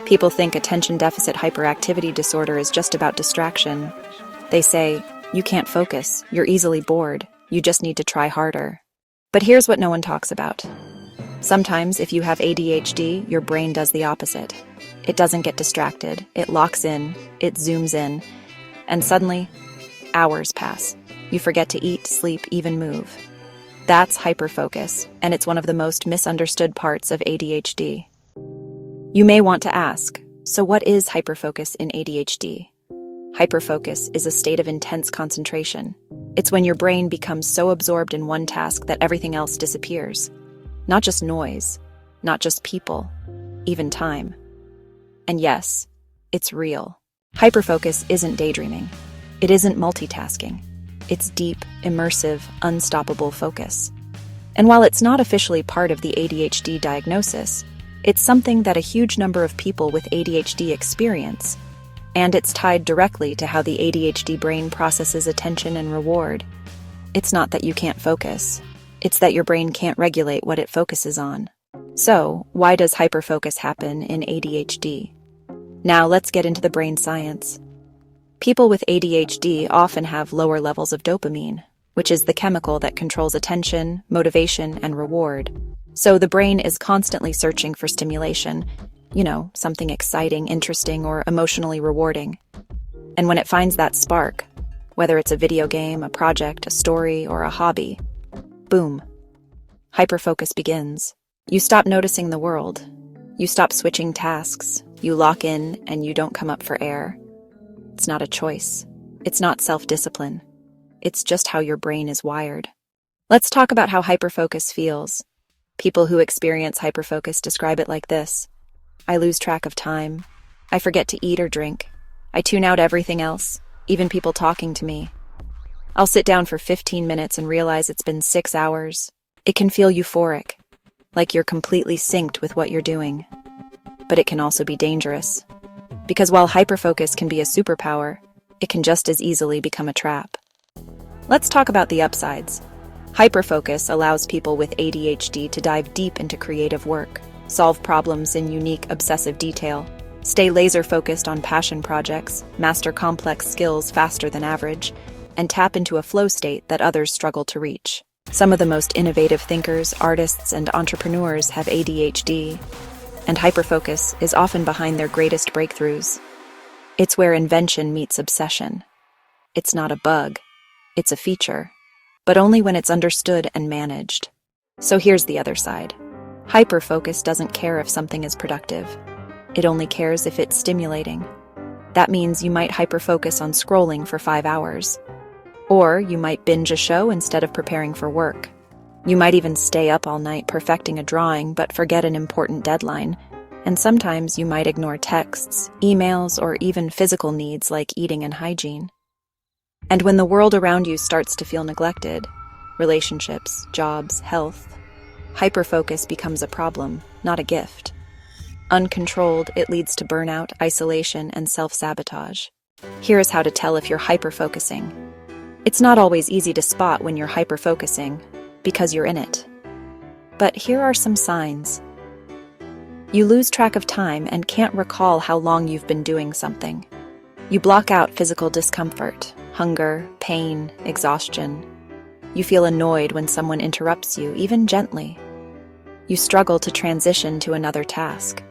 People think attention deficit hyperactivity disorder is just about distraction. They say, you can't focus, you're easily bored, you just need to try harder. But here's what no one talks about. Sometimes, if you have ADHD, your brain does the opposite. It doesn't get distracted, it locks in, it zooms in, and suddenly, hours pass. You forget to eat, sleep, even move. That's hyperfocus, and it's one of the most misunderstood parts of ADHD. You may want to ask, so what is hyperfocus in ADHD? Hyperfocus is a state of intense concentration. It's when your brain becomes so absorbed in one task that everything else disappears. Not just noise, not just people, even time. And yes, it's real. Hyperfocus isn't daydreaming. It isn't multitasking. It's deep, immersive, unstoppable focus. And while it's not officially part of the ADHD diagnosis, it's something that a huge number of people with ADHD experience, and it's tied directly to how the ADHD brain processes attention and reward. It's not that you can't focus, it's that your brain can't regulate what it focuses on. So, why does hyperfocus happen in ADHD? Now let's get into the brain science. People with ADHD often have lower levels of dopamine, which is the chemical that controls attention, motivation, and reward. So the brain is constantly searching for stimulation, something exciting, interesting, or emotionally rewarding. And when it finds that spark, whether it's a video game, a project, a story, or a hobby, boom, hyperfocus begins. You stop noticing the world. You stop switching tasks. You lock in and you don't come up for air. It's not a choice. It's not self-discipline. It's just how your brain is wired. Let's talk about how hyperfocus feels. People who experience hyperfocus describe it like this. I lose track of time. I forget to eat or drink. I tune out everything else, even people talking to me. I'll sit down for 15 minutes and realize it's been 6 hours. It can feel euphoric, like you're completely synced with what you're doing. But it can also be dangerous. Because while hyperfocus can be a superpower, it can just as easily become a trap. Let's talk about the upsides. Hyperfocus allows people with ADHD to dive deep into creative work, solve problems in unique, obsessive detail, stay laser-focused on passion projects, master complex skills faster than average, and tap into a flow state that others struggle to reach. Some of the most innovative thinkers, artists, and entrepreneurs have ADHD, and hyperfocus is often behind their greatest breakthroughs. It's where invention meets obsession. It's not a bug, it's a feature, but only when it's understood and managed. So here's the other side. Hyperfocus doesn't care if something is productive. It only cares if it's stimulating. That means you might hyperfocus on scrolling for 5 hours. Or you might binge a show instead of preparing for work. You might even stay up all night perfecting a drawing but forget an important deadline. And sometimes you might ignore texts, emails, or even physical needs like eating and hygiene. And when the world around you starts to feel neglected, relationships, jobs, health, hyperfocus becomes a problem, not a gift. Uncontrolled, it leads to burnout, isolation, and self-sabotage. Here's how to tell if you're hyperfocusing. It's not always easy to spot when you're hyperfocusing, because you're in it. But here are some signs. You lose track of time and can't recall how long you've been doing something. You block out physical discomfort, hunger, pain, exhaustion. You feel annoyed when someone interrupts you, even gently. You struggle to transition to another task.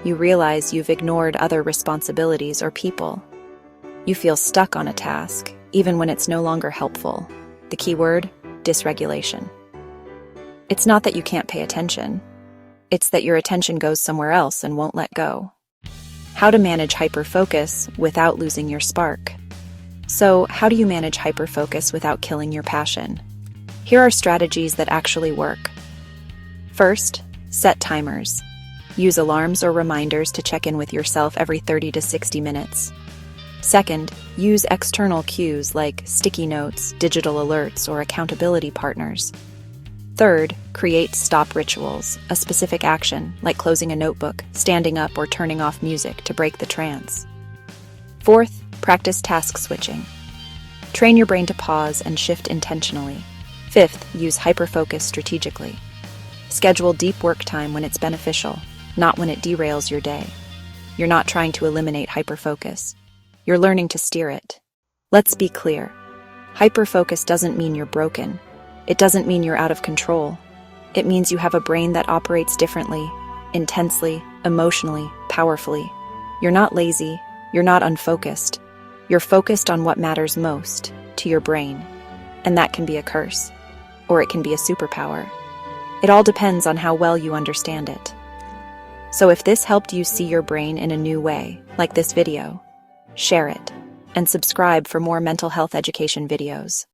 You realize you've ignored other responsibilities or people. You feel stuck on a task, even when it's no longer helpful. The key word, dysregulation. It's not that you can't pay attention. It's that your attention goes somewhere else and won't let go. How to manage hyperfocus without losing your spark. So, how do you manage hyperfocus without killing your passion? Here are strategies that actually work. First, set timers. Use alarms or reminders to check in with yourself every 30 to 60 minutes. Second, use external cues like sticky notes, digital alerts, or accountability partners. Third, create stop rituals, a specific action like closing a notebook, standing up, or turning off music to break the trance. Fourth, practice task switching. Train your brain to pause and shift intentionally. Fifth, use hyperfocus strategically. Schedule deep work time when it's beneficial, not when it derails your day. You're not trying to eliminate hyperfocus. You're learning to steer it. Let's be clear. Hyperfocus doesn't mean you're broken. It doesn't mean you're out of control. It means you have a brain that operates differently, intensely, emotionally, powerfully. You're not lazy. You're not unfocused. You're focused on what matters most to your brain. And that can be a curse, or it can be a superpower. It all depends on how well you understand it. So if this helped you see your brain in a new way, like this video, share it, and subscribe for more mental health education videos.